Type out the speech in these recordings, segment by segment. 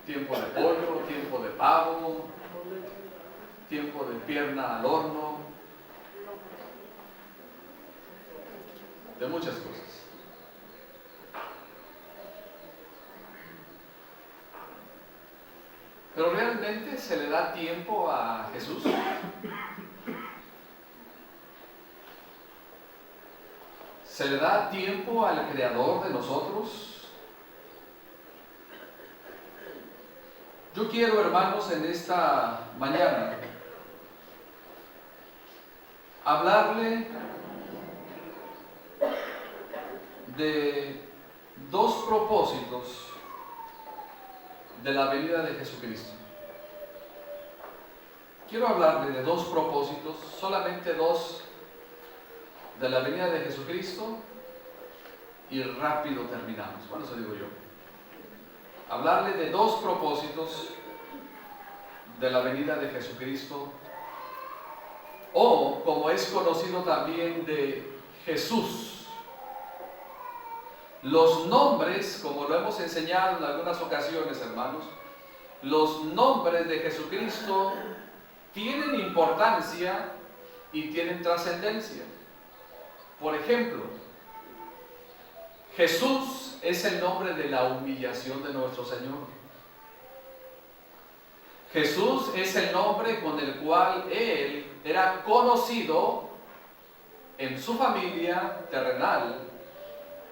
tiempo de pollo, tiempo de pavo, tiempo de pierna al horno, de muchas cosas. Pero ¿realmente se le da tiempo a Jesús? ¿Se le da tiempo al Creador de nosotros? Yo quiero, hermanos, en esta mañana hablarle de dos propósitos de la venida de Jesucristo. Quiero hablarle de dos propósitos, solamente dos, de la venida de Jesucristo, y rápido terminamos. Bueno, eso digo yo. Hablarle de dos propósitos de la venida de Jesucristo, o como es conocido también, de Jesús. Los nombres, como lo hemos enseñado en algunas ocasiones, hermanos, los nombres de Jesucristo tienen importancia y tienen trascendencia. Por ejemplo, Jesús es el nombre de la humillación de nuestro Señor. Jesús es el nombre con el cual Él era conocido en su familia terrenal,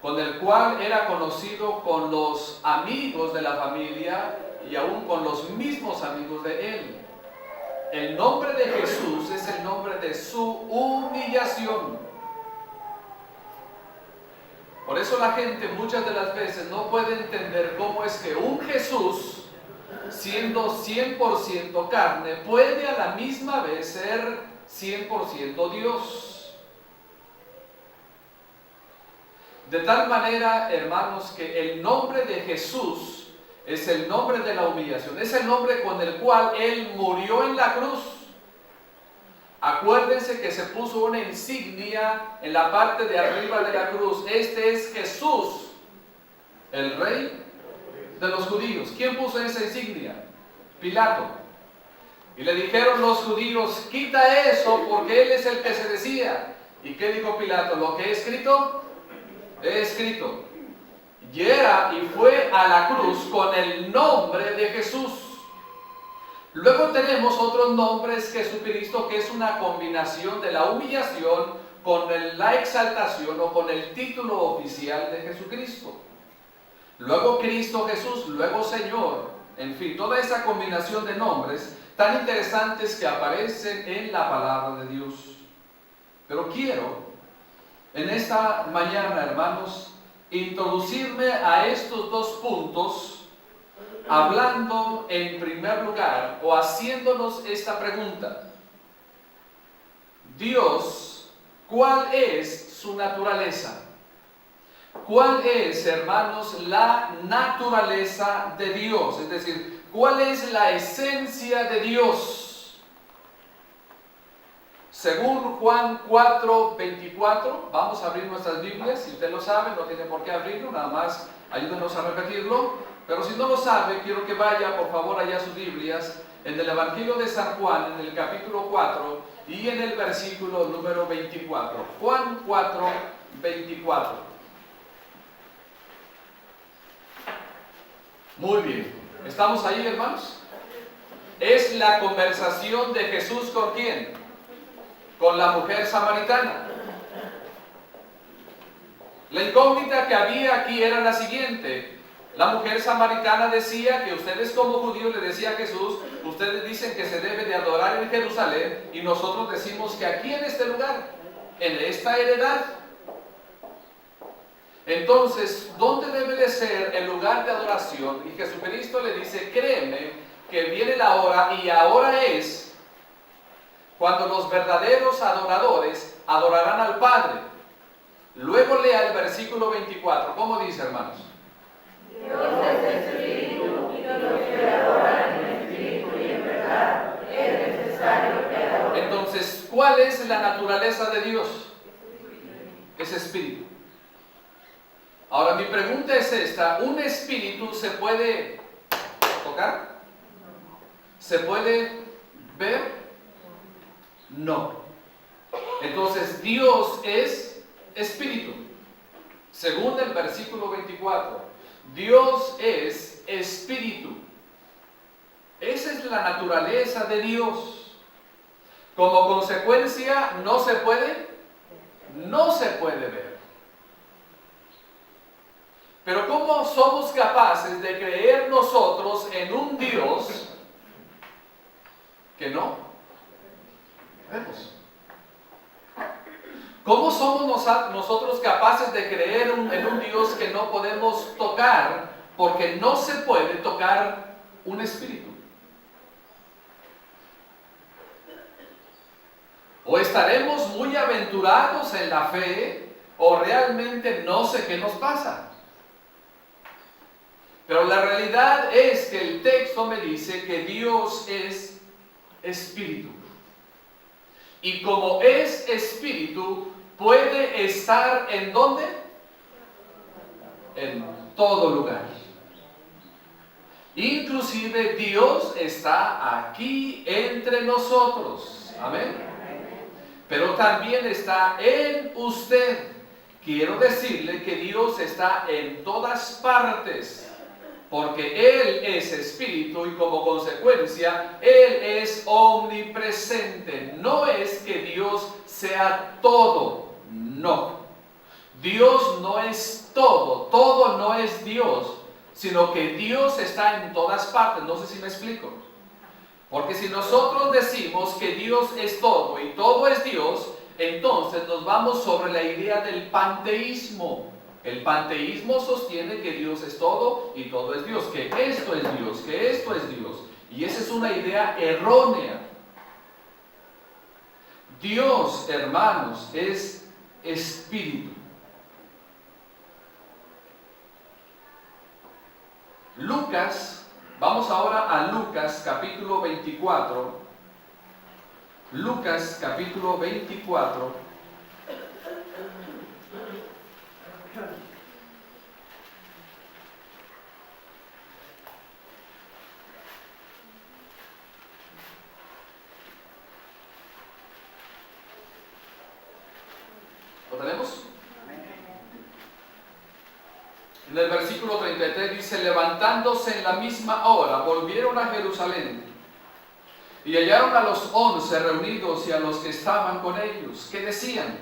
con el cual era conocido con los amigos de la familia y aún con los mismos amigos de Él. El nombre de Jesús es el nombre de su humillación. Por eso la gente muchas de las veces no puede entender cómo es que un Jesús, siendo 100% carne, puede a la misma vez ser 100% Dios. De tal manera, hermanos, que el nombre de Jesús es el nombre de la humillación, es el nombre con el cual Él murió en la cruz. Acuérdense que se puso una insignia en la parte de arriba de la cruz. Este es Jesús, el Rey de los judíos. ¿Quién puso esa insignia? Pilato. Y le dijeron los judíos: quita eso porque Él es el que se decía. ¿Y qué dijo Pilato? Lo que he escrito, he escrito. Y fue a la cruz con el nombre de Jesús. Luego tenemos otros nombres, Jesucristo, que es una combinación de la humillación con la exaltación o con el título oficial de Jesucristo. Luego Cristo Jesús, luego Señor, en fin, toda esa combinación de nombres tan interesantes que aparecen en la palabra de Dios. Pero quiero, en esta mañana, hermanos, introducirme a estos dos puntos, hablando en primer lugar o haciéndonos esta pregunta: Dios, ¿cuál es su naturaleza? ¿Cuál es, hermanos, la naturaleza de Dios? Es decir, ¿cuál es la esencia de Dios? Según Juan 4:24, vamos a abrir nuestras Biblias. Si usted lo sabe, no tiene por qué abrirlo, nada más ayúdenos a repetirlo. Pero si no lo sabe, quiero que vaya por favor allá a sus Biblias, en el Evangelio de San Juan, en el capítulo 4 y en el versículo número 24. Juan 4:24. Muy bien, ¿estamos ahí, hermanos? Es la conversación de Jesús ¿con quién? Con la mujer samaritana. La incógnita que había aquí era la siguiente. La mujer samaritana decía que ustedes como judíos, le decía a Jesús, ustedes dicen que se debe de adorar en Jerusalén y nosotros decimos que aquí en este lugar, en esta heredad. Entonces, ¿dónde debe de ser el lugar de adoración? Y Jesucristo le dice: créeme que viene la hora, y ahora es cuando los verdaderos adoradores adorarán al Padre. Luego lea el versículo 24. ¿Cómo dice, hermanos? Dios es espíritu, y los que adoran en espíritu y en verdad es necesario que adoren. Entonces, ¿cuál es la naturaleza de Dios? Es espíritu. Ahora mi pregunta es esta: ¿un espíritu se puede tocar? ¿Se puede ver? No. Entonces Dios es espíritu. Según el versículo 24, Dios es espíritu. Esa es la naturaleza de Dios. Como consecuencia, no se puede ver. Pero ¿cómo somos capaces de creer nosotros en un Dios que no vemos? ¿Cómo somos nosotros capaces de creer en un Dios que no podemos tocar? Porque no se puede tocar un espíritu. O estaremos muy aventurados en la fe, o realmente no sé qué nos pasa. Pero la realidad es que el texto me dice que Dios es espíritu. Y como es espíritu, puede estar ¿en dónde? En todo lugar. Inclusive Dios está aquí entre nosotros. Amén. Pero también está en usted. Quiero decirle que Dios está en todas partes. Porque Él es espíritu y como consecuencia, Él es omnipresente. No es que Dios sea todo, no. Dios no es todo, todo no es Dios, sino que Dios está en todas partes. No sé si me explico. Porque si nosotros decimos que Dios es todo y todo es Dios, entonces nos vamos sobre la idea del panteísmo. El panteísmo sostiene que Dios es todo y todo es Dios, que esto es Dios, que esto es Dios. Y esa es una idea errónea. Dios, hermanos, es espíritu. Lucas, vamos ahora a Lucas capítulo 24. Lucas capítulo 24. ¿Lo tenemos? En el versículo 33 dice: levantándose en la misma hora, volvieron a Jerusalén y hallaron a los 11 reunidos y a los que estaban con ellos, que decían: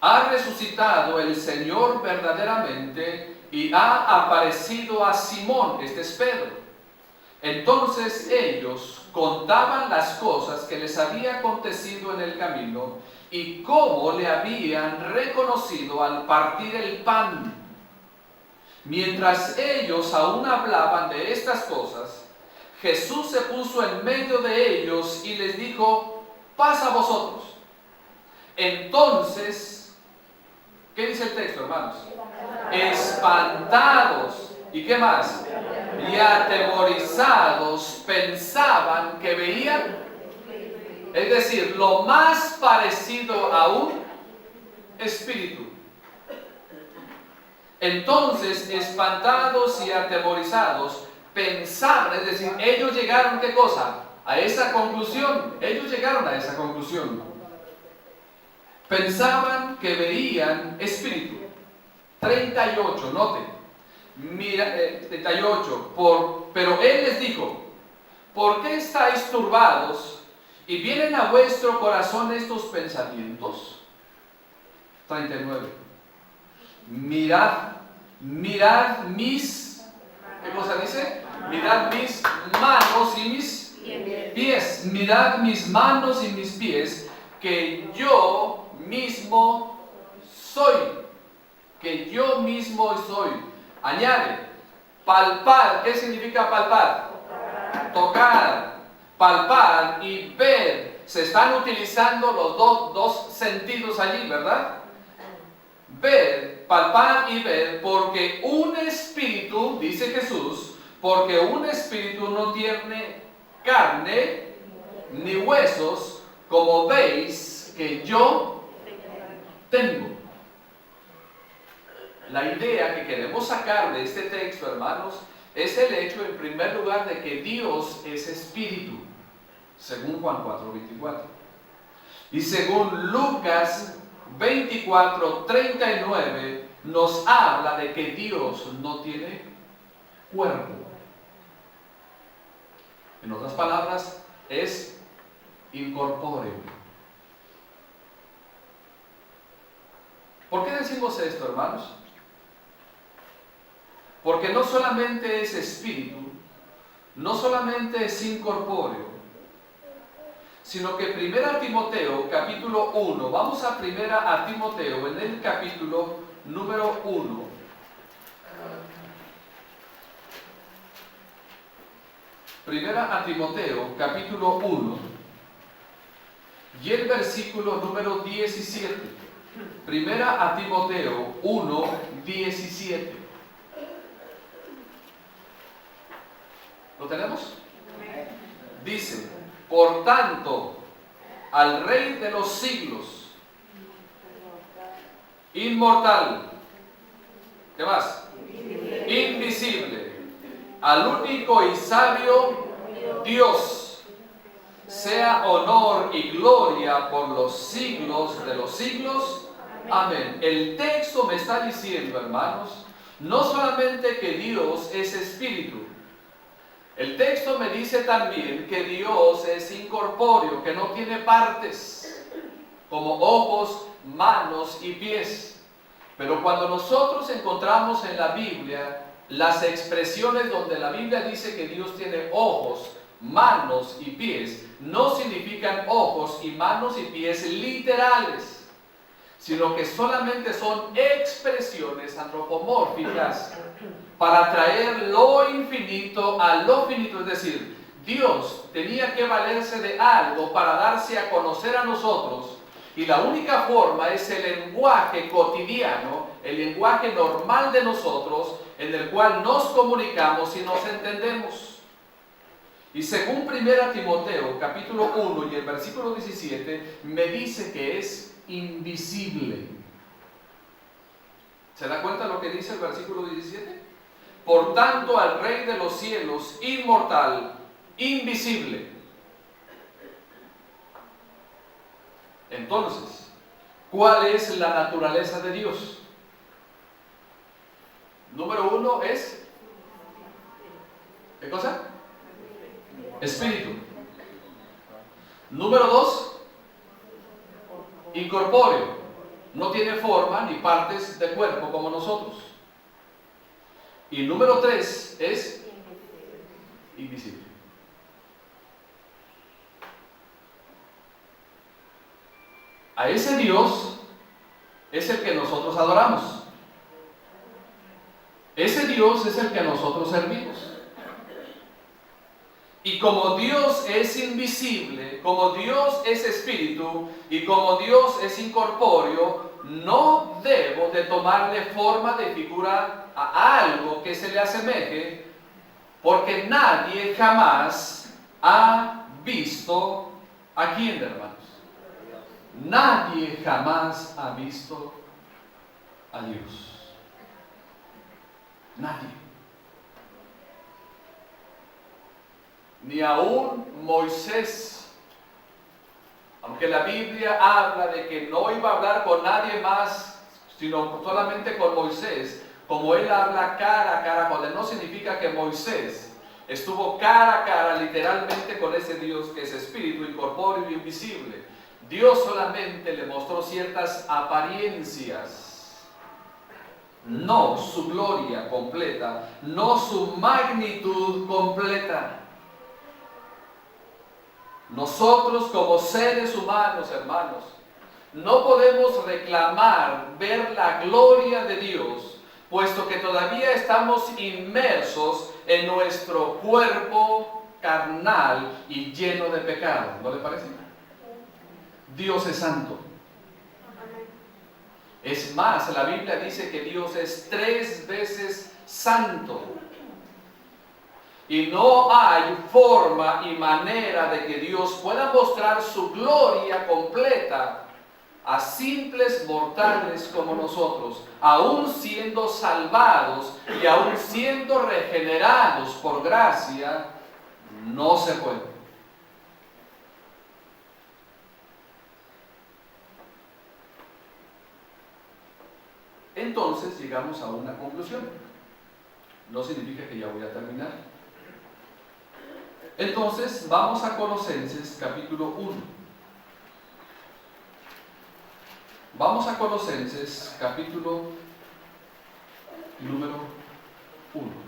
ha resucitado el Señor verdaderamente y ha aparecido a Simón. Este es Pedro. Entonces ellos contaban las cosas que les había acontecido en el camino y cómo le habían reconocido al partir el pan. Mientras ellos aún hablaban de estas cosas, Jesús se puso en medio de ellos y les dijo: paz a vosotros. Entonces, ¿qué dice el texto, hermanos? Espantados, ¿y qué más? Y atemorizados, pensaban que veían, es decir, lo más parecido a un espíritu. Entonces, espantados y atemorizados, pensaban, es decir, ellos llegaron, ¿qué cosa? A esa conclusión. Ellos llegaron a esa conclusión. Pensaban que veían espíritu. 38, note. Mira, 38. Pero él les dijo: ¿por qué estáis turbados y vienen a vuestro corazón estos pensamientos? 39. Mirad mis, ¿qué cosa dice? Mirad mis manos y mis pies. Mirad mis manos y mis pies, que yo mismo soy. Que yo mismo soy. Añade, palpar. ¿Qué significa palpar? Tocar, palpar y ver. Se están utilizando los dos sentidos allí, ¿verdad? Ver, palpar y ver, porque un espíritu, dice Jesús, porque un espíritu no tiene carne ni huesos, como veis que yo tengo. La idea que queremos sacar de este texto, hermanos, es el hecho, en primer lugar, de que Dios es espíritu, según Juan 4:24. Y según Lucas 24:39, nos habla de que Dios no tiene cuerpo. En otras palabras, es incorpóreo. ¿Por qué decimos esto, hermanos? Porque no solamente es espíritu, no solamente es incorpóreo, sino que 1 Timoteo capítulo 1, vamos a 1 Timoteo en el capítulo número 1. Primera a Timoteo capítulo 1 y el versículo número 17. Primera a Timoteo 1:17. ¿Lo tenemos? Dice: por tanto, al Rey de los siglos, inmortal, ¿qué más? Invisible, al único y sabio Dios, sea honor y gloria por los siglos de los siglos. Amén. El texto me está diciendo, hermanos, no solamente que Dios es espíritu. El texto me dice también que Dios es incorpóreo, que no tiene partes, como ojos, manos y pies. Pero cuando nosotros encontramos en la Biblia las expresiones donde la Biblia dice que Dios tiene ojos, manos y pies, no significan ojos y manos y pies literales, sino que solamente son expresiones antropomórficas para traer lo infinito a lo finito. Es decir, Dios tenía que valerse de algo para darse a conocer a nosotros, y la única forma es el lenguaje cotidiano, el lenguaje normal de nosotros, en el cual nos comunicamos y nos entendemos. Y según 1 Timoteo capítulo 1 y el versículo 17, me dice que es invisible. ¿Se da cuenta lo que dice el versículo 17? Por tanto, al Rey de los cielos, inmortal, invisible. Entonces, ¿cuál es la naturaleza de Dios? Número 1 es, ¿qué cosa? Espíritu. Número 2, incorpóreo. No tiene forma ni partes de cuerpo como nosotros. Y número 3 es invisible. A ese Dios es el que nosotros adoramos. Ese Dios es el que nosotros servimos. Y como Dios es invisible, como Dios es espíritu y como Dios es incorpóreo, no debo de tomarle forma de figura a algo que se le asemeje, porque nadie jamás ha visto ¿a quién, hermanos? Nadie jamás ha visto a Dios. Nadie. Ni aún Moisés, aunque la Biblia habla de que no iba a hablar con nadie más, sino solamente con Moisés, como él habla cara a cara con él, no significa que Moisés estuvo cara a cara literalmente con ese Dios que es espíritu, incorpóreo y invisible. Dios solamente le mostró ciertas apariencias, no su gloria completa, no su magnitud completa. Nosotros como seres humanos, hermanos, no podemos reclamar ver la gloria de Dios, puesto que todavía estamos inmersos en nuestro cuerpo carnal y lleno de pecado. ¿No le parece? Dios es santo. Es más, la Biblia dice que Dios es 3 veces santo. Y no hay forma y manera de que Dios pueda mostrar su gloria completa a simples mortales como nosotros, aún siendo salvados y aún siendo regenerados por gracia, no se puede. Entonces llegamos a una conclusión. No significa que ya voy a terminar. Entonces vamos a Colosenses capítulo 1. Vamos a Colosenses capítulo número 1.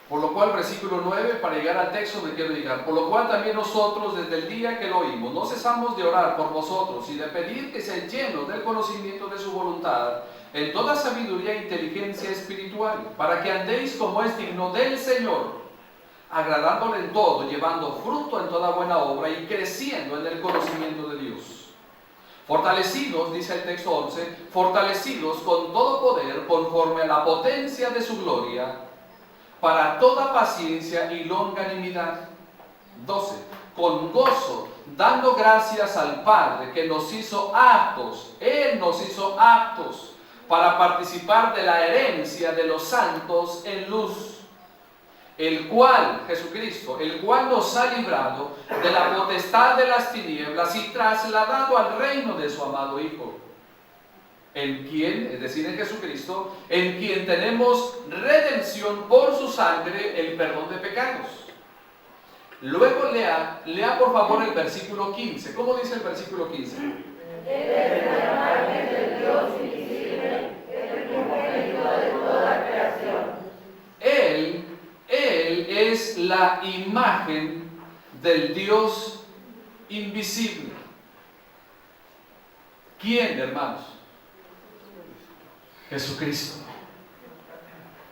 Por lo cual, versículo 9, para llegar al texto me quiero llegar. Por lo cual también nosotros, desde el día que lo oímos, no cesamos de orar por vosotros y de pedir que sean llenos del conocimiento de su voluntad, en toda sabiduría e inteligencia espiritual, para que andéis como es digno del Señor, agradándole en todo, llevando fruto en toda buena obra y creciendo en el conocimiento de Dios. Fortalecidos, dice el texto 11, fortalecidos con todo poder, conforme a la potencia de su gloria, para toda paciencia y longanimidad. 12. Con gozo, dando gracias al Padre que nos hizo aptos, Él nos hizo aptos para participar de la herencia de los santos en luz, el cual, Jesucristo, el cual nos ha librado de la potestad de las tinieblas y trasladado al reino de su amado Hijo, en quien, es decir, en Jesucristo, en quien tenemos redención por su sangre, el perdón de pecados. Luego lea por favor el versículo 15. ¿Cómo dice el versículo 15? Es la imagen del Dios invisible, el primogénito de toda creación. Él es la imagen del Dios invisible. ¿Quién, hermanos? Jesucristo.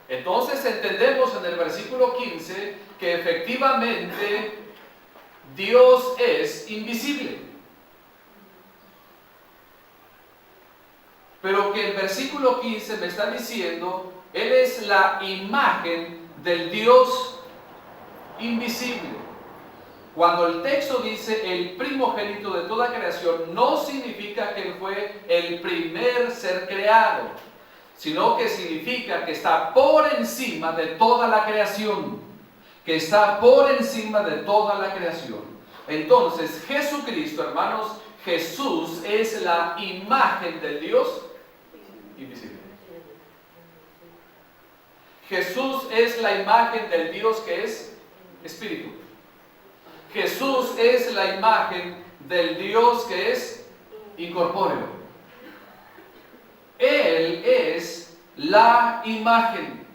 Entonces entendemos en el versículo 15 que efectivamente Dios es invisible. Pero que el versículo 15 me está diciendo, Él es la imagen del Dios invisible. Cuando el texto dice el primogénito de toda creación, no significa que Él fue el primer ser creado, sino que significa que está por encima de toda la creación, que está por encima de toda la creación. Entonces, Jesucristo, hermanos, Jesús es la imagen del Dios invisible. Jesús es la imagen del Dios que es espíritu. Jesús es la imagen del Dios que es incorpóreo. Él es la imagen.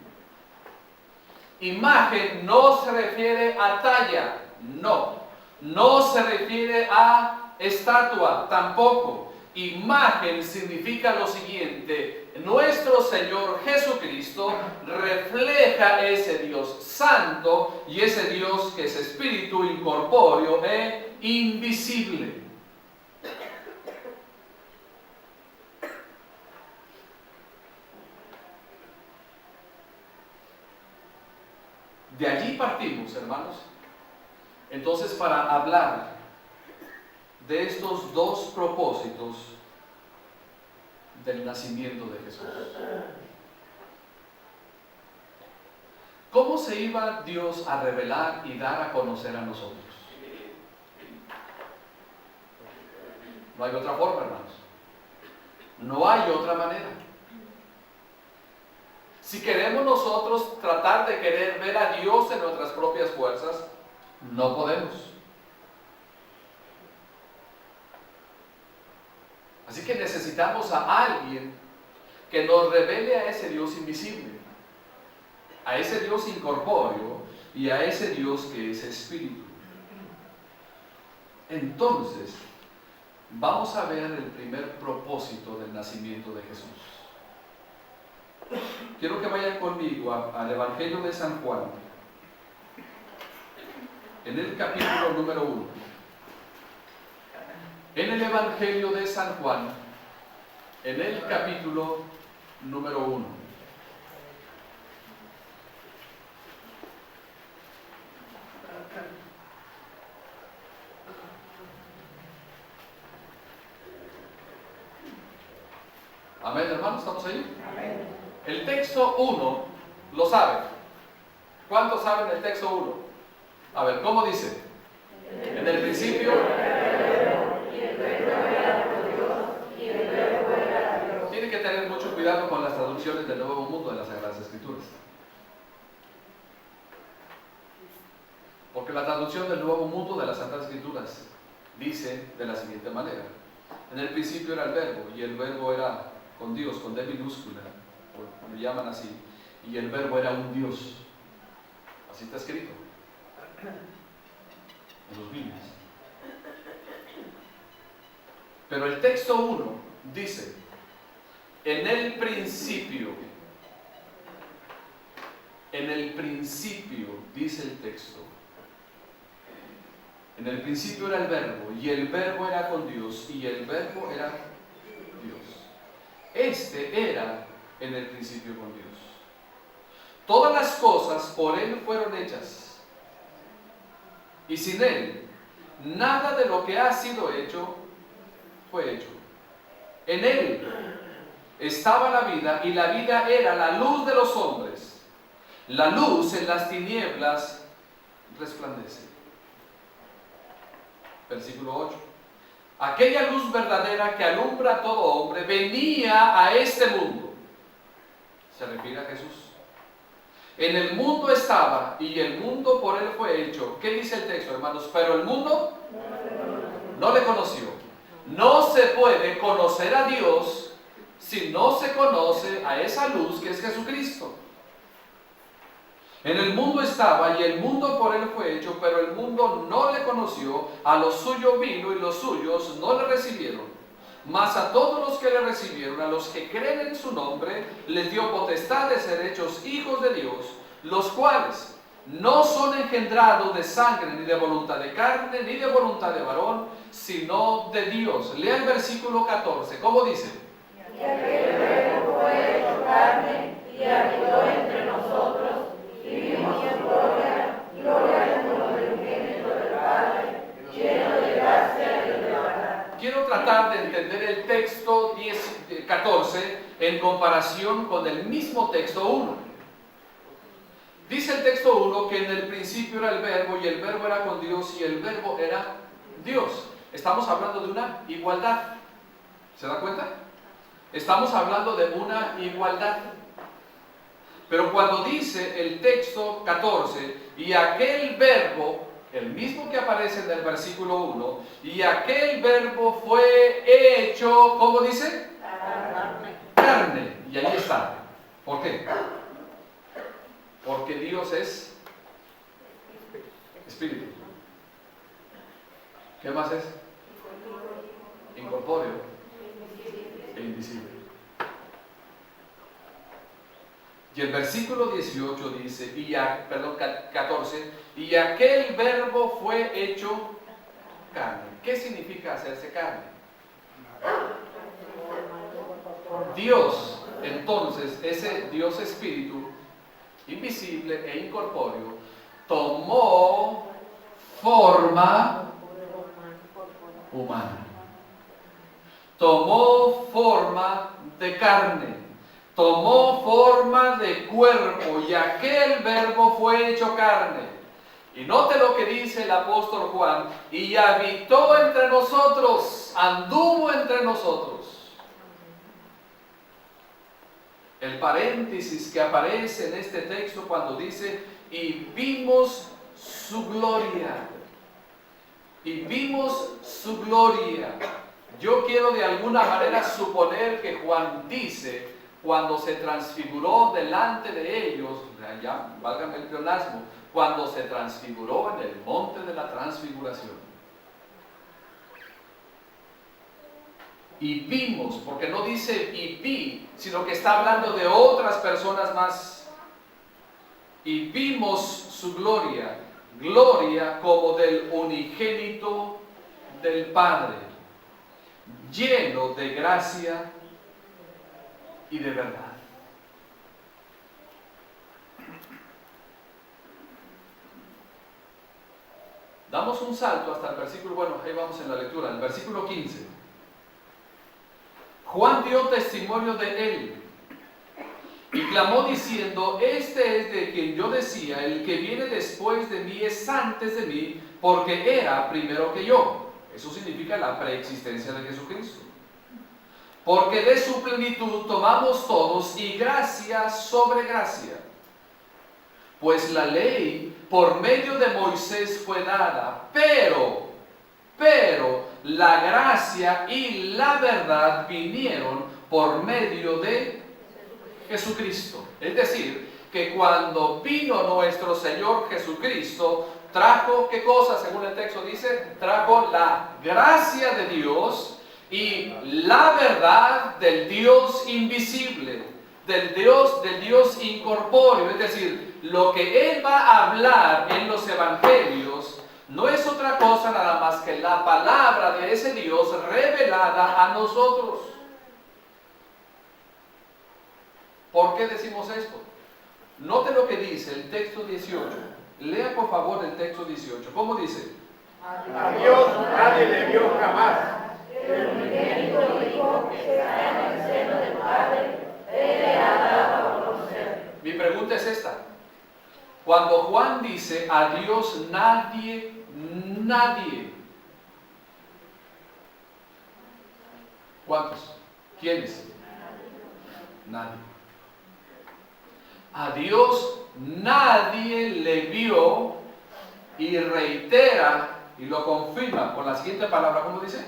Imagen no se refiere a talla, no se refiere a estatua, tampoco. Imagen significa lo siguiente: nuestro Señor Jesucristo refleja ese Dios santo y ese Dios que es espíritu, incorpóreo e invisible. De allí partimos, hermanos, entonces para hablar de estos dos propósitos del nacimiento de Jesús. ¿Cómo se iba Dios a revelar y dar a conocer a nosotros? No hay otra forma, hermanos. No hay otra manera. Si queremos nosotros tratar de querer ver a Dios en nuestras propias fuerzas, no podemos. Así que necesitamos a alguien que nos revele a ese Dios invisible, a ese Dios incorpóreo y a ese Dios que es espíritu. Entonces, vamos a ver el primer propósito del nacimiento de Jesús. Quiero que vayan conmigo al Evangelio de San Juan, en el capítulo número 1. En el Evangelio de San Juan, en el capítulo número 1. Amén, hermanos, ¿estamos ahí? Amén. El texto 1 lo saben. ¿Cuántos saben el texto 1? A ver, ¿cómo dice? En el principio. Tiene que tener mucho cuidado con las traducciones del Nuevo Mundo de las Sagradas Escrituras. Porque la traducción del Nuevo Mundo de las Sagradas Escrituras dice de la siguiente manera: en el principio era el verbo, y el verbo era con Dios, con D minúscula, lo llaman así, y el verbo era un Dios. Así está escrito en los Biblias. Pero el texto 1 dice: en el principio, dice el texto. En el principio era el verbo, y el verbo era con Dios, y el verbo era Dios. Este era en el principio con Dios. Todas las cosas por Él fueron hechas, y sin Él, nada de lo que ha sido hecho, fue hecho. En Él estaba la vida, y la vida era la luz de los hombres. La luz en las tinieblas resplandece. Versículo 8. Aquella luz verdadera que alumbra a todo hombre venía a este mundo. Se refiere a Jesús. En el mundo estaba, y el mundo por Él fue hecho. ¿Qué dice el texto, hermanos? Pero el mundo no le conoció. No se puede conocer a Dios si no se conoce a esa luz que es Jesucristo. En el mundo estaba, y el mundo por Él fue hecho, pero el mundo no le conoció. A lo suyo vino, y los suyos no le recibieron. Mas a todos los que le recibieron, a los que creen en su nombre, les dio potestad de ser hechos hijos de Dios, los cuales no son engendrados de sangre, ni de voluntad de carne, ni de voluntad de varón, sino de Dios. Lea el versículo 14. ¿Cómo dice? Y aquel verbo fue hecho carne y habitó entre nosotros, y vimos su gloria, gloria como del unigénito del Padre, lleno de gracia y de verdad. Quiero tratar de entender el texto 14 en comparación con el mismo texto 1. Dice el texto 1 que en el principio era el verbo, y el verbo era con Dios, y el verbo era Dios. Estamos hablando de una igualdad. ¿Se da cuenta? Estamos hablando de una igualdad. Pero cuando dice el texto 14, y aquel verbo, el mismo que aparece en el versículo 1, y aquel verbo fue hecho, ¿cómo dice? Carne. Y ahí está. ¿Por qué? Porque Dios es espíritu. ¿Qué más es? Incorpóreo e invisible. Y el versículo 18 dice, 14, y aquel verbo fue hecho carne. ¿Qué significa hacerse carne? Dios, entonces, ese Dios espíritu, invisible e incorpóreo, tomó forma humana. Tomó forma de carne. Tomó forma de cuerpo, y aquel verbo fue hecho carne. Y note lo que dice el apóstol Juan: y habitó entre nosotros, anduvo entre nosotros. El paréntesis que aparece en este texto cuando dice, y vimos su gloria. Y vimos su gloria. Yo quiero de alguna manera suponer que Juan dice, cuando se transfiguró delante de ellos, ya, válgame el pleonasmo, cuando se transfiguró en el monte de la transfiguración. Y vimos, porque no dice y vi, sino que está hablando de otras personas más. Y vimos su gloria, gloria como del unigénito del Padre. lleno de gracia y de verdad. Damos un salto hasta el versículo, bueno, ahí vamos en la lectura, el versículo 15. Juan dio testimonio de él y clamó diciendo: este es de quien yo decía, el que viene después de mí es antes de mí, porque era primero que yo. Eso significa la preexistencia de Jesucristo. Porque de su plenitud tomamos todos, y gracia sobre gracia. Pues la ley por medio de Moisés fue dada, pero la gracia y la verdad vinieron por medio de Jesucristo. Es decir, que cuando vino nuestro Señor Jesucristo, trajo, ¿qué cosa? Según el texto dice, trajo la gracia de Dios y la verdad del Dios invisible, del Dios incorpóreo. Es decir, lo que Él va a hablar en los evangelios no es otra cosa nada más que la palabra de ese Dios revelada a nosotros. ¿Por qué decimos esto? Note lo que dice el texto 18. Lea por favor el texto 18. ¿Cómo dice? A Dios nadie le vio jamás. El unigénito Hijo que está en el seno del Padre, Él le ha dado a conocer. Mi pregunta es esta. Cuando Juan dice a Dios nadie, ¿cuántos? ¿Quiénes? Nadie. A Dios nadie le vio, y reitera y lo confirma con la siguiente palabra. ¿Cómo dice?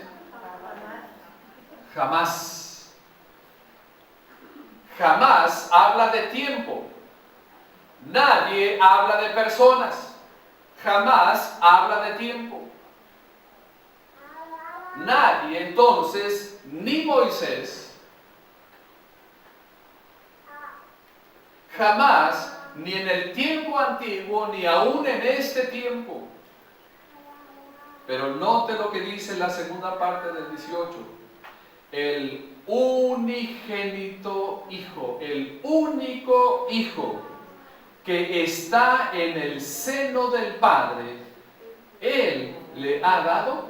Jamás. Jamás habla de tiempo. Nadie habla de personas. Jamás habla de tiempo. Nadie, entonces, ni Moisés, jamás, ni en el tiempo antiguo, ni aún en este tiempo. Pero note lo que dice la segunda parte del 18. El unigénito Hijo, el único Hijo que está en el seno del Padre, Él le ha dado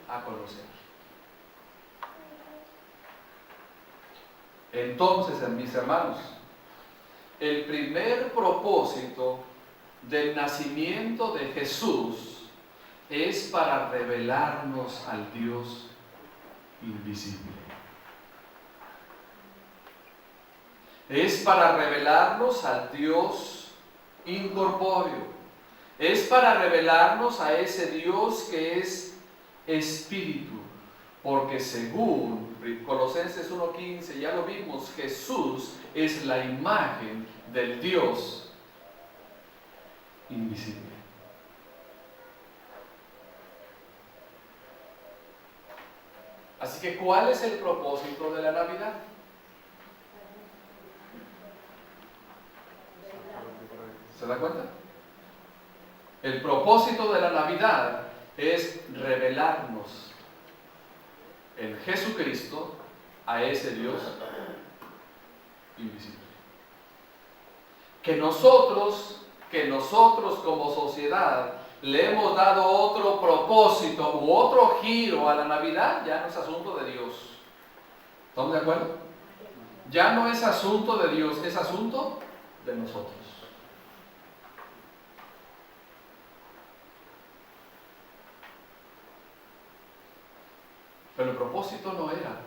a conocer. Entonces, mis hermanos, el primer propósito del nacimiento de Jesús es para revelarnos al Dios invisible. Es para revelarnos al Dios incorpóreo. Es para revelarnos a ese Dios que es espíritu. Porque según Colosenses 1:15, ya lo vimos, Jesús es la imagen del Dios invisible. Así que, ¿cuál es el propósito de la Navidad? ¿Se da cuenta? El propósito de la Navidad es revelarnos en Jesucristo a ese Dios invisible. Que nosotros como sociedad le hemos dado otro propósito u otro giro a la Navidad, ya no es asunto de Dios. ¿Estamos de acuerdo? Ya no es asunto de Dios, es asunto de nosotros. Pero el propósito no era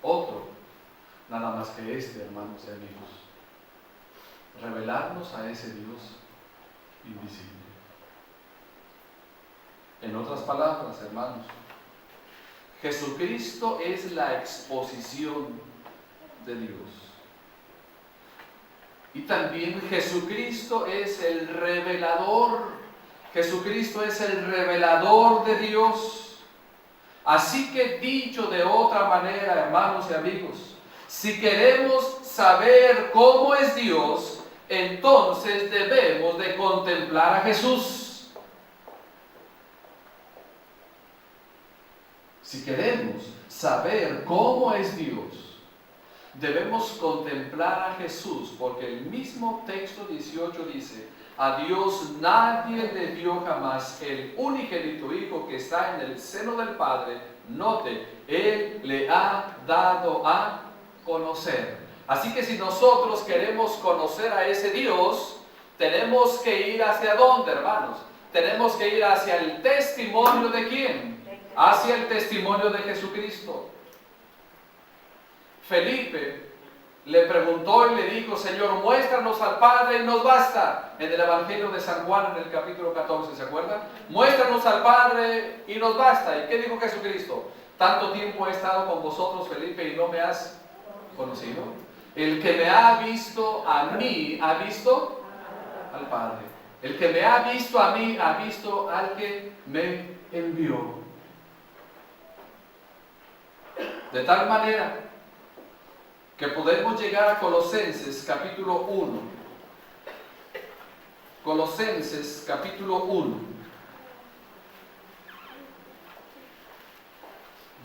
otro, nada más que este, hermanos y amigos. Revelarnos a ese Dios invisible. En otras palabras, hermanos, Jesucristo es la exposición de Dios. Y también Jesucristo es el revelador. Jesucristo es el revelador de Dios. Así que, dicho de otra manera, hermanos y amigos, si queremos saber cómo es Dios, entonces debemos de contemplar a Jesús. Si queremos saber cómo es Dios, debemos contemplar a Jesús, porque el mismo texto 18 dice: a Dios nadie le dio jamás, el unigénito Hijo que está en el seno del Padre. Note, Él le ha dado a conocer. Así que si nosotros queremos conocer a ese Dios, tenemos que ir hacia dónde, hermanos? Tenemos que ir hacia el testimonio de ¿quién? Hacia el testimonio de Jesucristo. Felipe le preguntó y le dijo: Señor, muéstranos al Padre y nos basta. En el Evangelio de San Juan, en el capítulo 14, ¿se acuerdan? Muéstranos al Padre y nos basta. ¿Y qué dijo Jesucristo? Tanto tiempo he estado con vosotros, Felipe, y no me has conocido. El que me ha visto a mí, ha visto al Padre. El que me ha visto a mí, ha visto al que me envió. De tal manera que podemos llegar a Colosenses capítulo 1. Colosenses capítulo 1.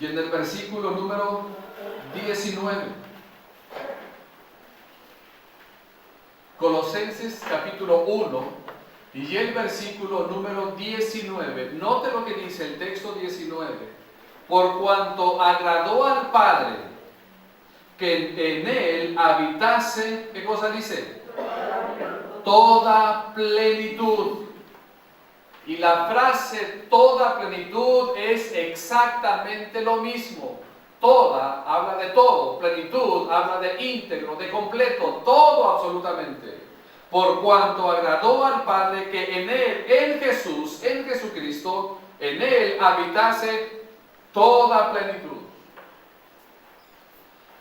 Y en el versículo número 19. Colosenses capítulo 1 y el versículo número 19. Note lo que dice el texto 19. Por cuanto agradó al Padre que en él habitase, ¿qué cosa dice? Toda plenitud. Y la frase toda plenitud es exactamente lo mismo. Toda habla de todo, plenitud habla de íntegro, de completo, todo absolutamente. Por cuanto agradó al Padre que en él, en Jesús, en Jesucristo, en él habitase toda plenitud.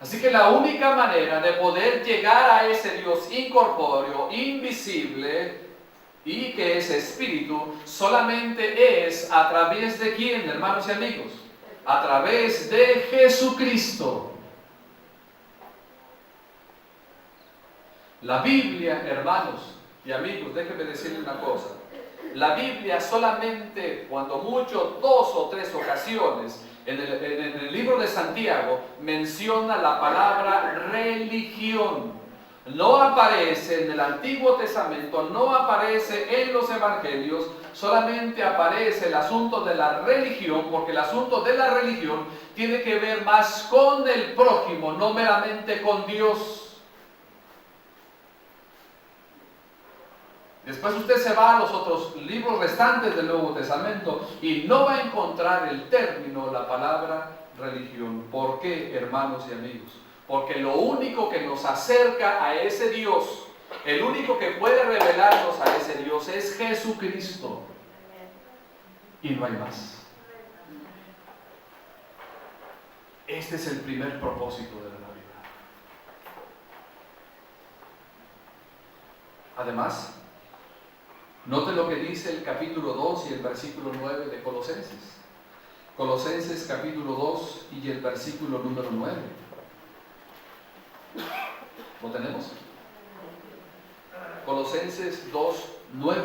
Así que la única manera de poder llegar a ese Dios incorpóreo, invisible y que es espíritu, solamente es a través de ¿quién, hermanos y amigos? A través de Jesucristo. La Biblia, hermanos y amigos, déjenme decirles una cosa. La Biblia solamente, cuando mucho, 2 o 3 ocasiones, en el libro de Santiago, menciona la palabra religión. No aparece en el Antiguo Testamento, no aparece en los Evangelios, solamente aparece el asunto de la religión, porque el asunto de la religión tiene que ver más con el prójimo, no meramente con Dios. Después usted se va a los otros libros restantes del Nuevo Testamento y no va a encontrar el término, la palabra religión. ¿Por qué, hermanos y amigos? Porque lo único que nos acerca a ese Dios, el único que puede revelarnos a ese Dios es Jesucristo. Y no hay más. Este es el primer propósito de la Navidad. Además, note lo que dice el capítulo 2 y el versículo 9 de Colosenses. Colosenses capítulo 2 y el versículo número 9. ¿Lo tenemos? Colosenses 2, 9.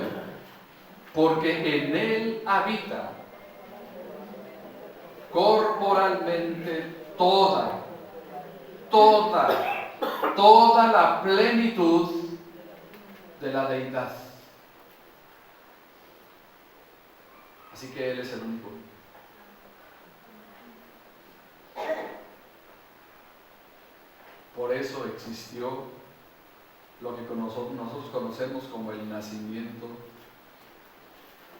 Porque en él habita corporalmente toda la plenitud de la deidad. Así que Él es el único. Por eso existió lo que nosotros conocemos como el nacimiento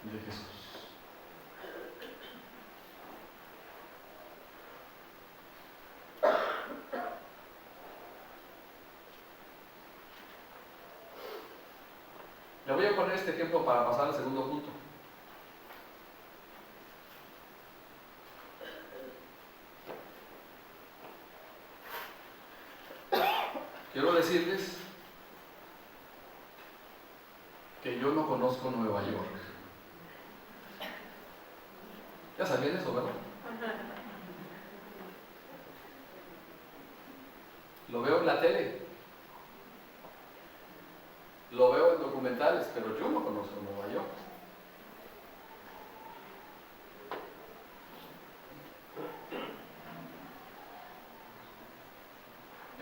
de Jesús. Le voy a poner este ejemplo para pasar al segundo punto. Quiero decirles que yo no conozco Nueva York. Ya sabían eso, ¿verdad? Lo veo en la tele, lo veo en documentales, pero yo no conozco Nueva York.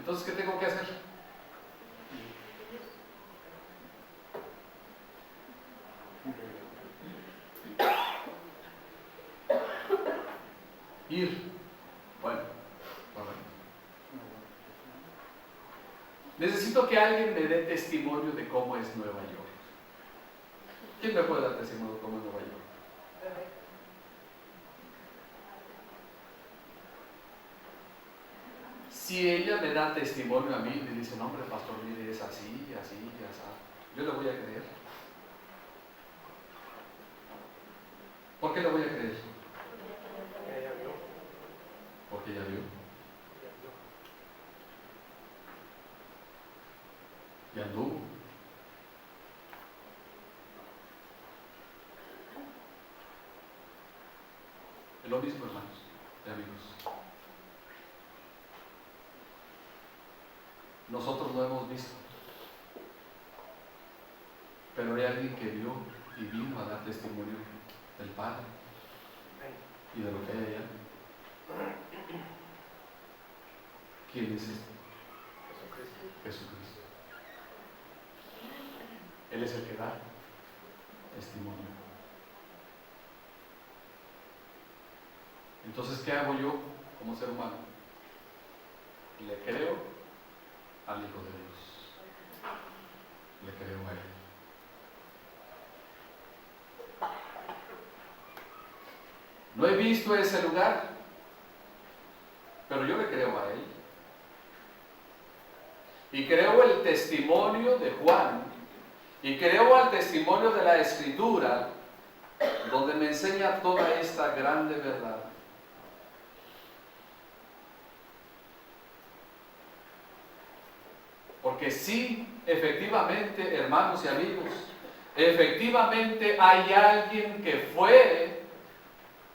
Entonces, ¿qué tengo que hacer? Ir. Bueno, correcto. Necesito que alguien me dé testimonio de cómo es Nueva York. ¿Quién me puede dar testimonio de cómo es Nueva York? Si ella me da testimonio a mí, me dice, no hombre, pastor, mire, es así, así, así, yo le voy a creer. ¿Por qué le voy a creer? Porque ella vio. Y anduvo. Es lo mismo, hermanos y amigos. Nosotros lo hemos visto, pero hay alguien que vio y vino a dar testimonio del Padre y de lo que hay allá. ¿Quién es este? Jesucristo. Él es el que da testimonio. Entonces, ¿qué hago yo como ser humano? Le creo al Hijo de Dios. Le creo a Él. No he visto ese lugar, pero yo le creo a Él. Y creo el testimonio de Juan, y creo al testimonio de la Escritura, donde me enseña toda esta grande verdad. Porque sí, efectivamente, hermanos y amigos, efectivamente hay alguien que fue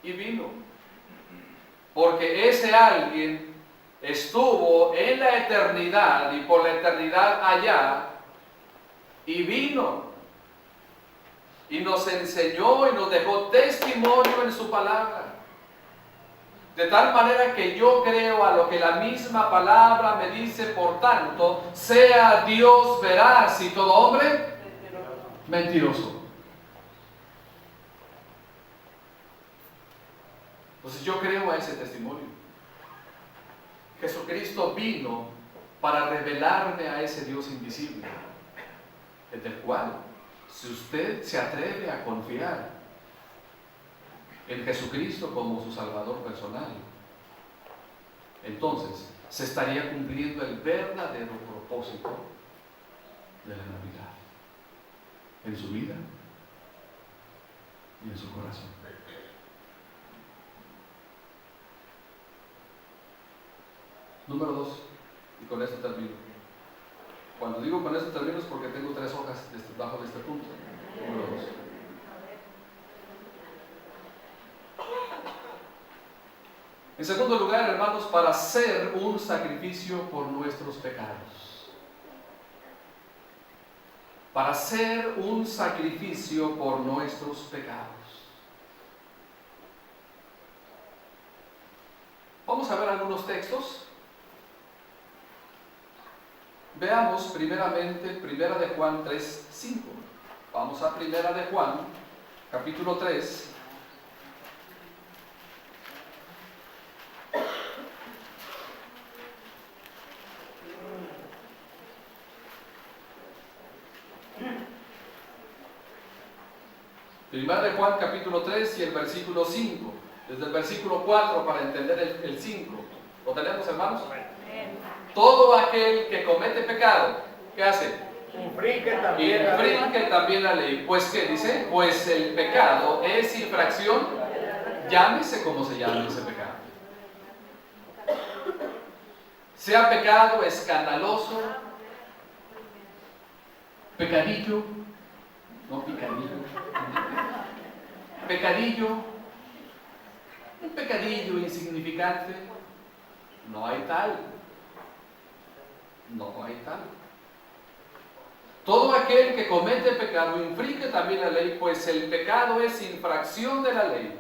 y vino. Porque ese alguien estuvo en la eternidad y por la eternidad allá y vino. Y nos enseñó y nos dejó testimonio en su palabra. De tal manera que yo creo a lo que la misma palabra me dice, por tanto, sea Dios veraz y todo hombre mentiroso. Entonces yo creo a ese testimonio. Jesucristo vino para revelarme a ese Dios invisible, en el cual, si usted se atreve a confiar en Jesucristo como su Salvador personal, entonces se estaría cumpliendo el verdadero propósito de la Navidad en su vida y en su corazón. Número 2, y con esto termino. Cuando digo con esto termino es porque tengo 3 hojas bajo de este punto. Número 2. En segundo lugar, hermanos, para hacer un sacrificio por nuestros pecados. Para hacer un sacrificio por nuestros pecados. Vamos a ver algunos textos. Veamos primeramente Primera de Juan 3:5. Vamos a Primera de Juan, capítulo 3. Primera de Juan capítulo 3 y el versículo 5. Desde el versículo 4 para entender el 5. ¿Lo tenemos, hermanos? Todo aquel que comete pecado, ¿qué hace? Infringe también la ley. Pues ¿qué dice? Pues el pecado es infracción, llámese como se llame ese pecado. Sea pecado escandaloso, pecadillo, no picadillo, pecadillo, un pecadillo insignificante, no hay tal. No hay tal. Todo aquel que comete pecado infringe también la ley, pues el pecado es infracción de la ley.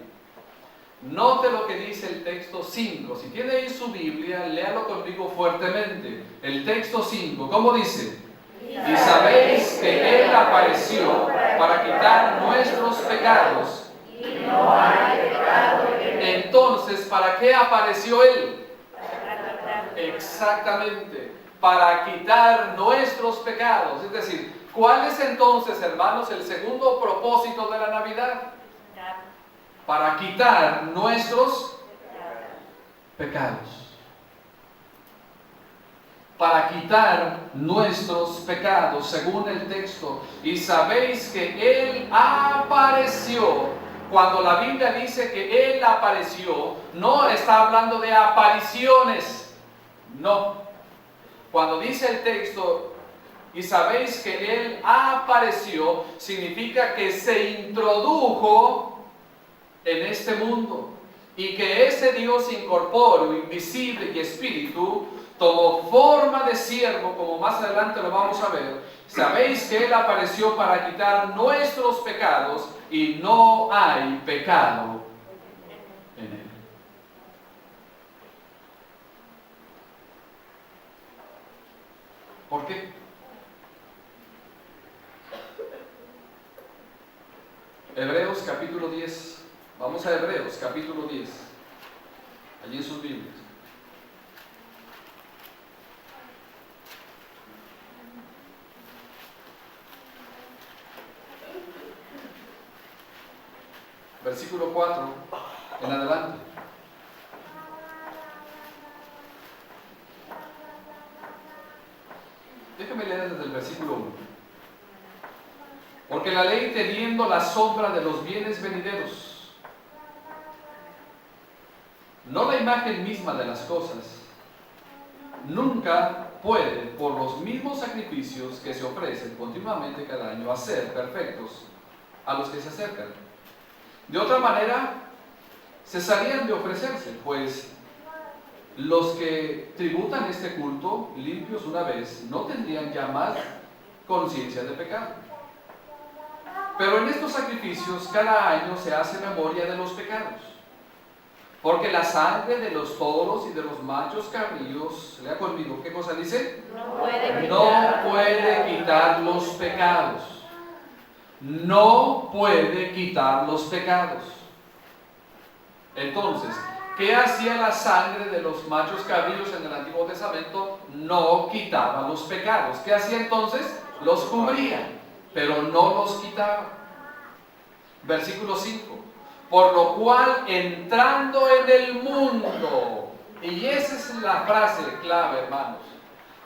Note lo que dice el texto 5. Si tiene ahí su Biblia, léalo conmigo fuertemente. El texto 5, ¿cómo dice? Y sabéis que Él apareció para quitar nuestros pecados. Y no hay pecado en él. Entonces, ¿para qué apareció Él? Exactamente, para quitar nuestros pecados. Es decir, ¿cuál es entonces, hermanos, el segundo propósito de la Navidad? Para quitar nuestros pecados. Para quitar nuestros pecados, según el texto. Y sabéis que Él apareció. Cuando la Biblia dice que Él apareció, no está hablando de apariciones. No. Cuando dice el texto, y sabéis que Él apareció, significa que se introdujo en este mundo. Y que ese Dios incorpóreo, invisible y espíritu, tomó forma de siervo, como más adelante lo vamos a ver. Sabéis que Él apareció para quitar nuestros pecados y no hay pecado en Él. ¿Por qué? Hebreos capítulo 10. Vamos a Hebreos capítulo 10. Allí en sus Biblias. Versículo 4 en adelante. Déjame leer desde el versículo 1. Porque la ley, teniendo la sombra de los bienes venideros, no la imagen misma de las cosas, nunca puede, por los mismos sacrificios que se ofrecen continuamente cada año, hacer perfectos a los que se acercan. De otra manera, cesarían de ofrecerse, pues los que tributan este culto, limpios una vez, no tendrían ya más conciencia de pecado. Pero en estos sacrificios cada año se hace memoria de los pecados. Porque la sangre de los toros y de los machos cabríos, lea conmigo, ¿qué cosa dice? No puede quitar los pecados. No puede quitar los pecados. Entonces, ¿qué hacía la sangre de los machos cabríos en el Antiguo Testamento? No quitaba los pecados. ¿Qué hacía entonces? Los cubría, pero no los quitaba. Versículo 5. Por lo cual, entrando en el mundo, y esa es la frase clave, hermanos.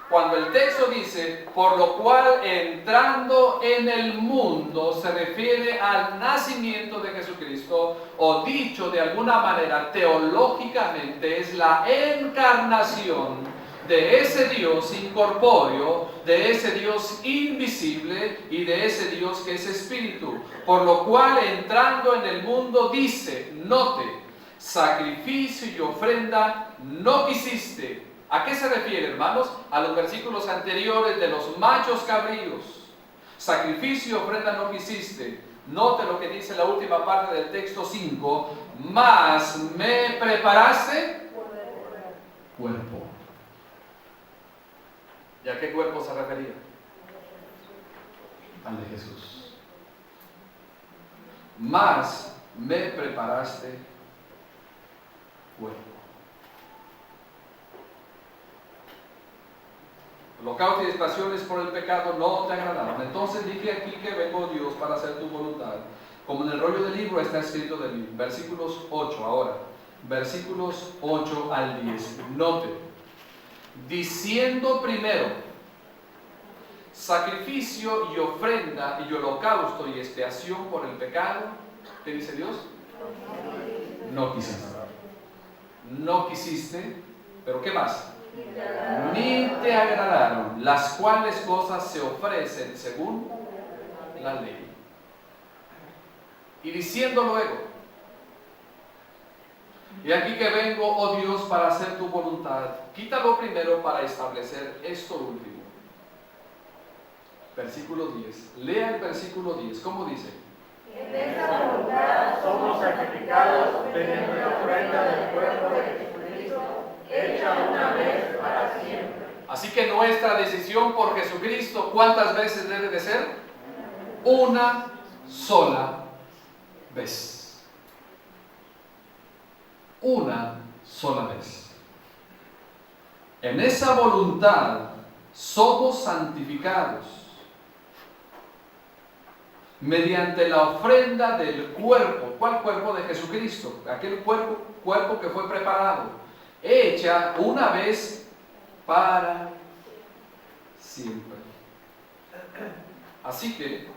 Cuando el texto dice, por lo cual entrando en el mundo, se refiere al nacimiento de Jesucristo, o dicho de alguna manera teológicamente, es la encarnación de ese Dios incorpóreo, de ese Dios invisible y de ese Dios que es espíritu. Por lo cual entrando en el mundo dice, note, sacrificio y ofrenda no quisiste. ¿A qué se refiere, hermanos? A los versículos anteriores de los machos cabríos. Sacrificio y ofrenda no quisiste. Note lo que dice la última parte del texto 5. Mas me preparaste cuerpo. ¿Y a qué cuerpo se refería? Al de Jesús. Mas me preparaste cuerpo. Holocausto y expiaciones por el pecado no te agradaron. Entonces dije aquí que vengo, Dios, para hacer tu voluntad. Como en el rollo del libro está escrito de mí. Versículos 8 ahora. Versículos 8 al 10. Note. Diciendo primero, sacrificio y ofrenda y holocausto y expiación por el pecado. ¿Qué dice Dios? No quisiste. No quisiste. ¿Pero qué más? Ni te agradaron, las cuales cosas se ofrecen según la ley. Y diciendo luego, y aquí que vengo, oh Dios, para hacer tu voluntad. Quítalo primero para establecer esto último. Versículo 10. Lea el versículo 10. ¿Cómo dice? En esa voluntad somos sacrificados mediante la ofrenda del cuerpo de Jesucristo, hecha una vez para siempre. Así que nuestra decisión por Jesucristo, ¿cuántas veces debe de ser? Una sola vez. Una sola vez. En esa voluntad somos santificados mediante la ofrenda del cuerpo. ¿Cuál cuerpo? De Jesucristo. Aquel cuerpo que fue preparado, hecha una vez para siempre. Así que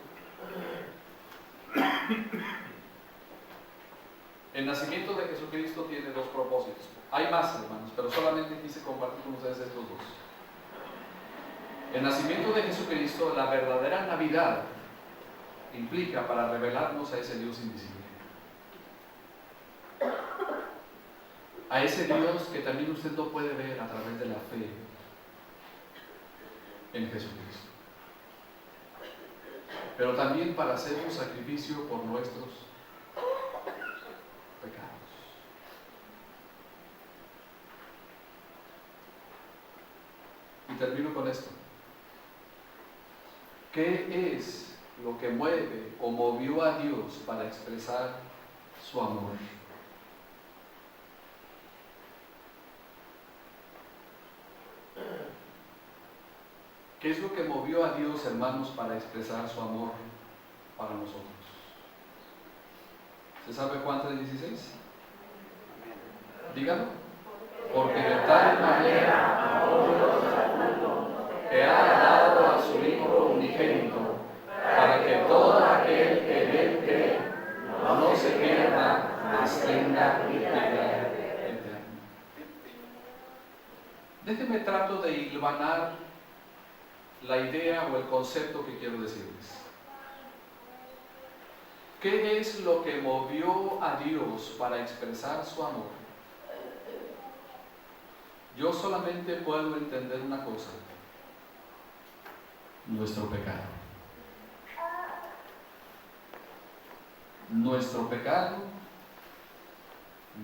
el nacimiento de Jesucristo tiene dos propósitos. Hay más, hermanos, pero solamente quise compartir con ustedes estos dos. El nacimiento de Jesucristo, la verdadera Navidad, implica para revelarnos a ese Dios invisible. A ese Dios que también usted lo puede ver a través de la fe en Jesucristo. Pero también para hacer un sacrificio por nuestros pecados. Y termino con esto. ¿Qué es lo que mueve o movió a Dios para expresar su amor? ¿Qué es lo que movió a Dios, hermanos, para expresar su amor para nosotros? ¿Se sabe Juan 3:16? Dígalo. Porque de tal manera amó Dios al mundo que ha dado a su Hijo unigénito, para que todo aquel que en él cree no se pierda, mas tenga vida eterna. Déjenme trato de hilvanar la idea o el concepto que quiero decirles. ¿Qué es lo que movió a Dios para expresar su amor? Yo solamente puedo entender una cosa: nuestro pecado. Nuestro pecado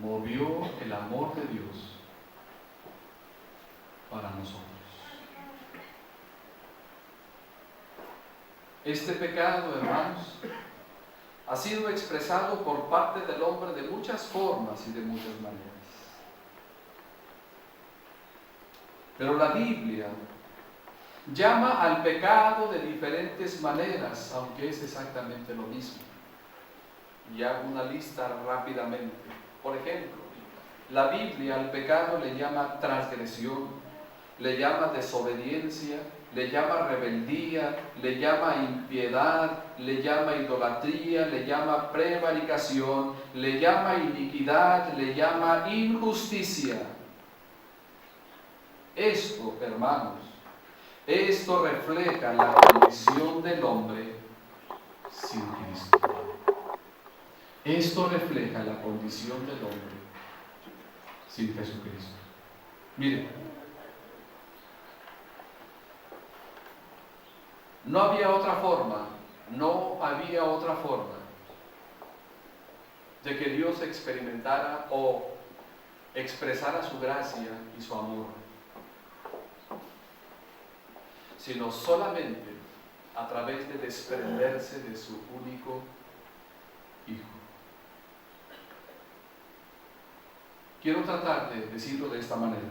movió el amor de Dios para nosotros. Este pecado, hermanos, ha sido expresado por parte del hombre de muchas formas y de muchas maneras. Pero la Biblia llama al pecado de diferentes maneras, aunque es exactamente lo mismo. Y hago una lista rápidamente. Por ejemplo, la Biblia al pecado le llama transgresión, le llama desobediencia, le llama rebeldía, le llama impiedad, le llama idolatría, le llama prevaricación, le llama iniquidad, le llama injusticia. Esto, hermanos, esto refleja la condición del hombre sin Cristo. Esto refleja la condición del hombre sin Jesucristo. Miren, no había otra forma de que Dios experimentara o expresara su gracia y su amor, sino solamente a través de desprenderse de su único Hijo. Quiero tratar de decirlo de esta manera.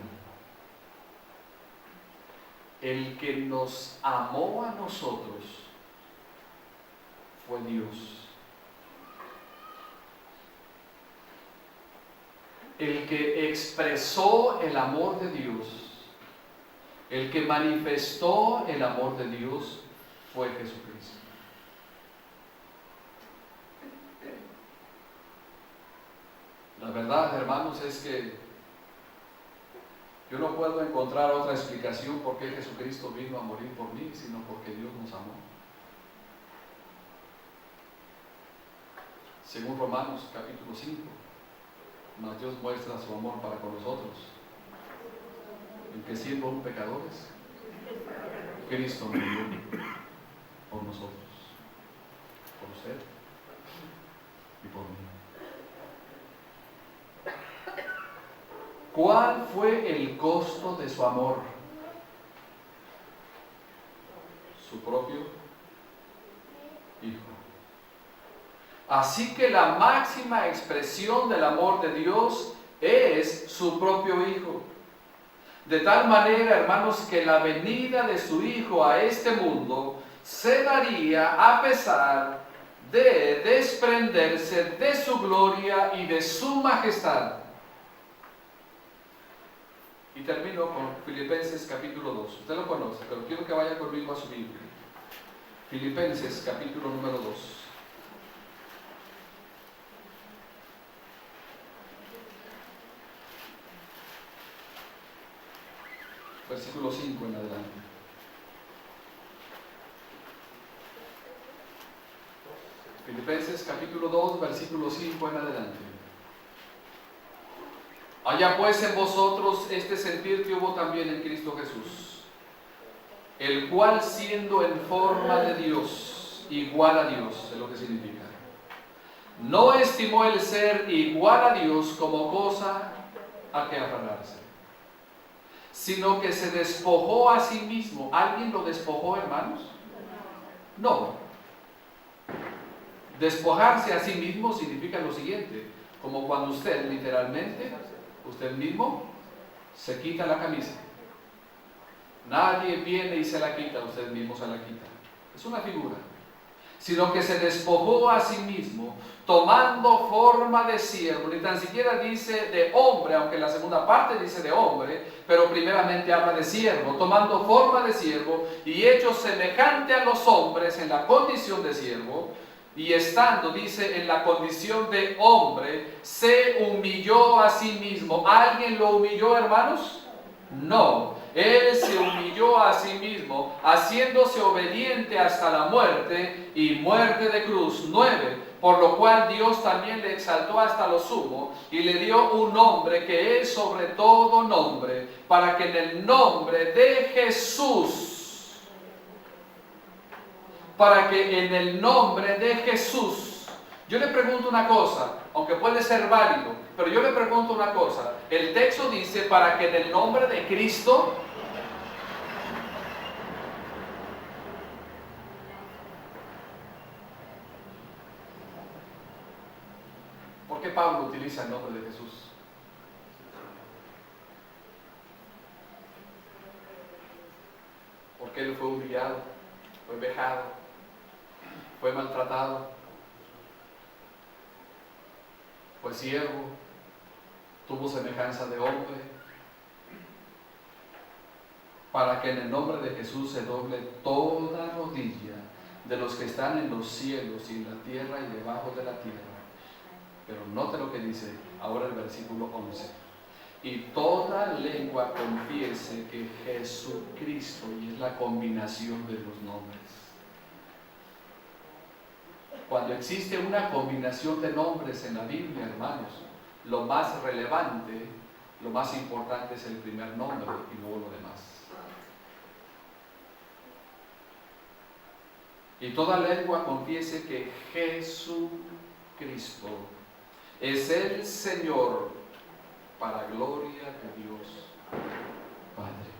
El que nos amó a nosotros fue Dios. El que expresó el amor de Dios, el que manifestó el amor de Dios fue Jesucristo. La verdad, hermanos, es que yo no puedo encontrar otra explicación por qué Jesucristo vino a morir por mí, sino porque Dios nos amó. Según Romanos capítulo 5, mas Dios muestra su amor para con nosotros, en que siendo aún pecadores, Cristo murió por nosotros, por usted, ¿Cuál fue el costo de su amor? Su propio Hijo. Así que la máxima expresión del amor de Dios es su propio Hijo. De tal manera, hermanos, que la venida de su Hijo a este mundo se daría a pesar de desprenderse de su gloria y de su majestad. Y termino con Filipenses capítulo 2. Usted lo conoce, pero quiero que vaya conmigo a su Biblia. Filipenses capítulo número 2. Versículo 5 en adelante. Filipenses capítulo 2, versículo 5 en adelante. Haya pues en vosotros este sentir que hubo también en Cristo Jesús, el cual siendo en forma de Dios, igual a Dios, es lo que significa, no estimó el ser igual a Dios como cosa a que aferrarse, sino que se despojó a sí mismo. ¿Alguien lo despojó, hermanos? No. Despojarse a sí mismo significa lo siguiente, como cuando usted literalmente, usted mismo, se quita la camisa. Nadie viene y se la quita, usted mismo se la quita. Es una figura. Sino que se despojó a sí mismo, tomando forma de siervo. Ni tan siquiera dice de hombre, aunque la segunda parte dice de hombre, pero primeramente habla de siervo, tomando forma de siervo y hecho semejante a los hombres en la condición de siervo. Y estando, dice, en la condición de hombre, se humilló a sí mismo. ¿Alguien lo humilló, hermanos? No. Él se humilló a sí mismo, haciéndose obediente hasta la muerte y muerte de cruz. 9. Por lo cual Dios también le exaltó hasta lo sumo y le dio un nombre que es sobre todo nombre, para que en el nombre de Jesús, yo le pregunto una cosa, aunque puede ser válido, pero yo le pregunto una cosa. El texto dice, para que en el nombre de Cristo, ¿por qué Pablo utiliza el nombre de Jesús? Porque él fue humillado, fue vejado, fue maltratado, fue siervo, tuvo semejanza de hombre, para que en el nombre de Jesús se doble toda rodilla de los que están en los cielos y en la tierra y debajo de la tierra. Pero note lo que dice ahora el versículo 11. Y toda lengua confiese que Jesucristo, y es la combinación de los nombres. Cuando existe una combinación de nombres en la Biblia, hermanos, lo más relevante, lo más importante es el primer nombre y luego lo demás. Y toda lengua confiese que Jesucristo es el Señor, para gloria de Dios Padre.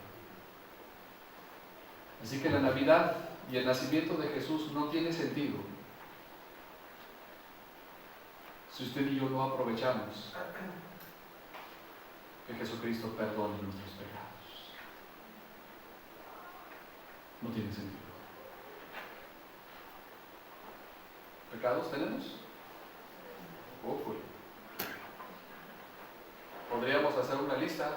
Así que la Navidad y el nacimiento de Jesús no tiene sentido si usted y yo no aprovechamos que Jesucristo perdone nuestros pecados. No tiene sentido. ¿Pecados tenemos? Uy. Podríamos hacer una lista,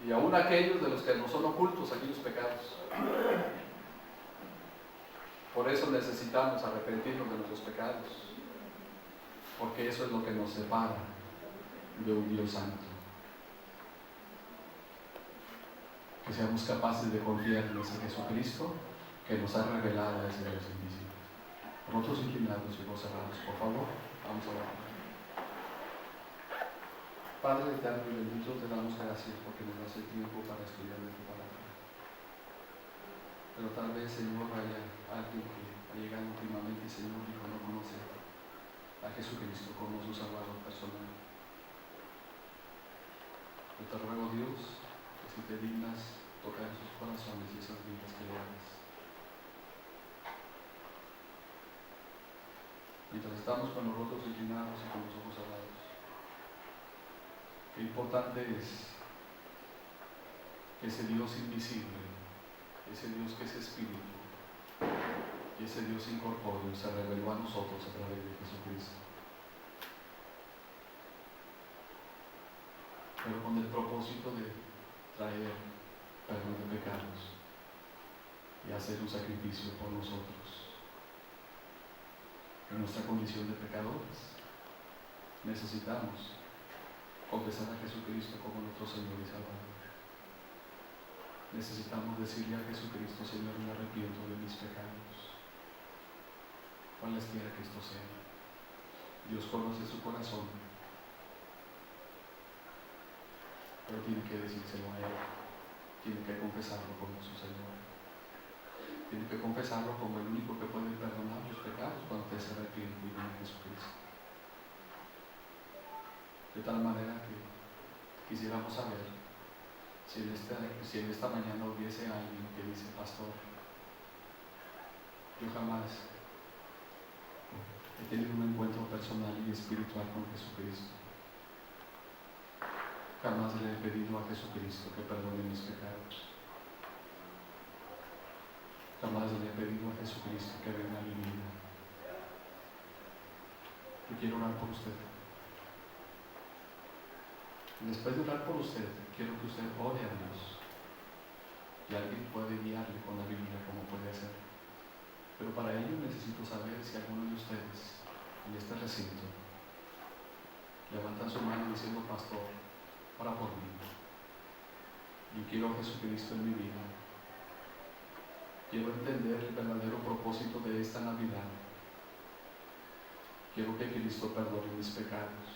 y aún aquellos de los que nos son ocultos, aquellos pecados. Por eso necesitamos arrepentirnos de nuestros pecados, porque eso es lo que nos separa de un Dios santo. Que seamos capaces de confiar en ese Jesucristo que nos ha revelado a ese Dios invisible. Nosotros inclinados y ojos cerrados, por favor, vamos a orar. Padre eterno y bendito, te damos gracias porque nos das el tiempo para estudiar de tu palabra. Pero tal vez, Señor, haya alguien que ha llegado últimamente, Señor, y no conoce a Jesucristo como su Salvador personal. te ruego, Dios, que si te dignas tocar sus corazones y esas vidas que le hagas. Mientras estamos con los rostros inclinados y con los ojos cerrados, qué importante es que ese Dios invisible, ese Dios que es espíritu, y ese Dios incorpóreo se reveló a nosotros a través de Jesucristo. Pero con el propósito de traer perdón de pecados y hacer un sacrificio por nosotros. En nuestra condición de pecadores necesitamos confesar a Jesucristo como nuestro Señor y Salvador. Necesitamos decirle a Jesucristo: Señor, me arrepiento de mis pecados, cualesquiera que esto sea. Dios conoce su corazón, pero tiene que decírselo a Él, tiene que confesarlo como su Señor, tiene que confesarlo como el único que puede perdonar los pecados cuando usted se arrepiente y viene a Jesucristo. De tal manera que quisiéramos saber si en esta mañana hubiese alguien que dice: pastor, yo jamás he tenido un encuentro personal y espiritual con Jesucristo. Jamás le he pedido a Jesucristo que perdone mis pecados. Jamás le he pedido a Jesucristo que venga a mi vida. Yo quiero orar por usted. Después de orar por usted, quiero que usted ore a Dios. Y alguien puede guiarle con la Biblia como puede hacer. Pero para ello necesito saber si alguno de ustedes en este recinto levantan su mano diciendo: pastor, ora por mí. Yo quiero a Jesucristo en mi vida. Quiero entender el verdadero propósito de esta Navidad. Quiero que Cristo perdone mis pecados.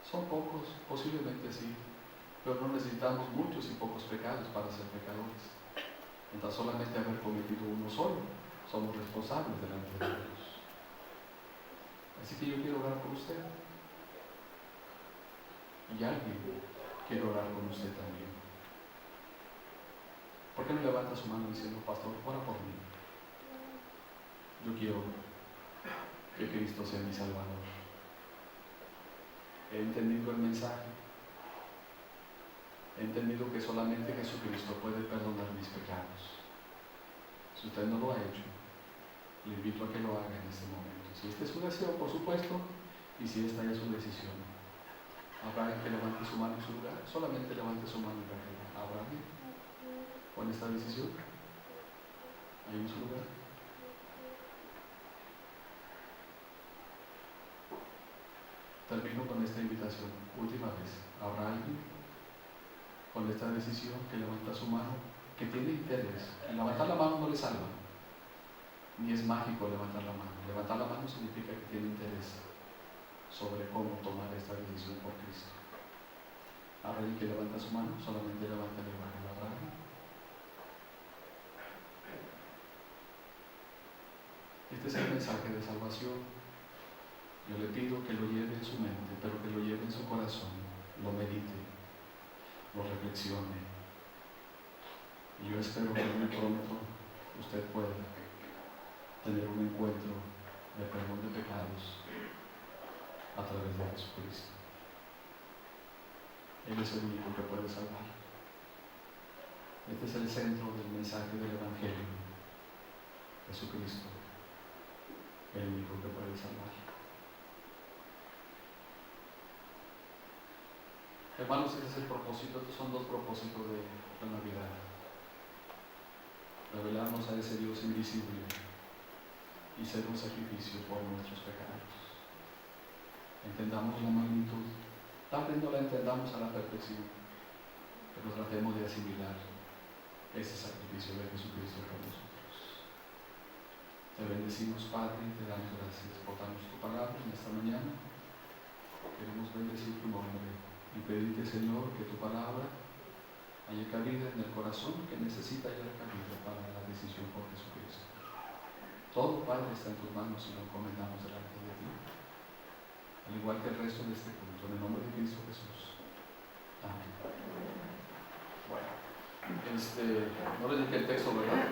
Son pocos, posiblemente sí, pero no necesitamos muchos y pocos pecados para ser pecadores. Con tan solamente haber cometido uno solo, somos responsables delante de Dios. Así que yo quiero orar por usted. Y alguien quiere orar con usted también. ¿Por qué no levanta su mano diciendo: pastor, ora por mí? Yo quiero que Cristo sea mi Salvador. He entendido el mensaje. He entendido que solamente Jesucristo puede perdonar mis pecados. Si usted no lo ha hecho, le invito a que lo haga en este momento. Si este es su deseo, por supuesto, y si esta es su decisión, habrá alguien que levante su mano en su lugar. Solamente levante su mano y la. ¿Habrá alguien con esta decisión? ¿Hay en su lugar? Termino con esta invitación. Última vez. ¿Habrá alguien con esta decisión que levanta su mano, que tiene interés? Levantar la mano no le salva, ni es mágico levantar la mano. Levantar la mano significa que tiene interés sobre cómo tomar esta decisión por Cristo. ¿Habrá alguien que levanta su mano? Solamente levanta la mano. ¿Habrá alguien? Este es el mensaje de salvación. Yo le pido que lo lleve en su mente, pero que lo lleve en su corazón, lo medite, lo reflexione. Y yo espero que muy pronto usted pueda tener un encuentro de perdón de pecados a través de Jesucristo. Él es el único que puede salvar. Este es el centro del mensaje del Evangelio. Jesucristo, el único que puede salvar. Hermanos, ese es el propósito. Estos son dos propósitos de la Navidad: revelarnos a ese Dios invisible y ser un sacrificio por nuestros pecados. Entendamos la magnitud. Tal vez no la entendamos a la perfección, pero tratemos de asimilar ese sacrificio de Jesucristo por nosotros. Te bendecimos, Padre, y te damos gracias por darnos tu palabra en esta mañana. Queremos bendecir tu nombre y pedirte, Señor, que tu palabra haya cabida en el corazón que necesita hallar cabida para la decisión por Jesucristo. Todo, Padre, está en tus manos y lo encomendamos delante de ti, al igual que el resto de este culto, en el nombre de Cristo Jesús. Bueno, no les dije el texto, ¿verdad?